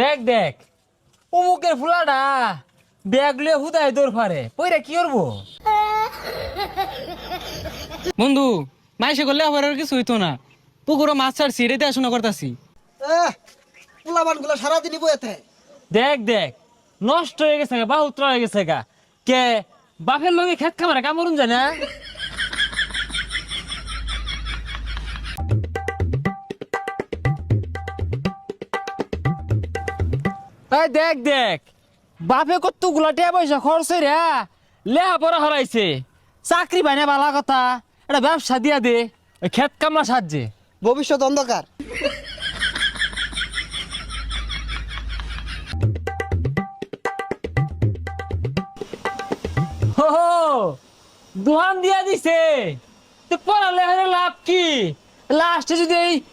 দেখ দেখ অমুকের ফুলাটা ব্যাগ লিয়ে হুদায় দৌড় ফারে পইরা কি করবো? বন্ধু মাইসে করলে আবার আর কিছু হইতো না। পুকুরও মাছ ছাড়ছি, রেতে আসনা করতাছি। পোলাবান গুলো সারাদিনই বইতে। দেখ দেখ নষ্ট হয়ে গেছে গা, বাহুত্র হয়ে গেছে গা। কে বাপের লগে খেত খামারে কামড়ুন যায় না? এই দেখ দেখ বাপে কত গুলাটিয়া পয়সা খরচ রে লেহা পড়া হারাইছে, চাকরি পাই না বালা কথা, এটা ব্যবসা দিয়া দে ওই খেত কামলা সাহায্যে। ভবিষ্যৎ অন্ধকার। হো হো, দোহান দিয়া দিছে তো পড়ালে লাভ কি? লাস্টে যদি এই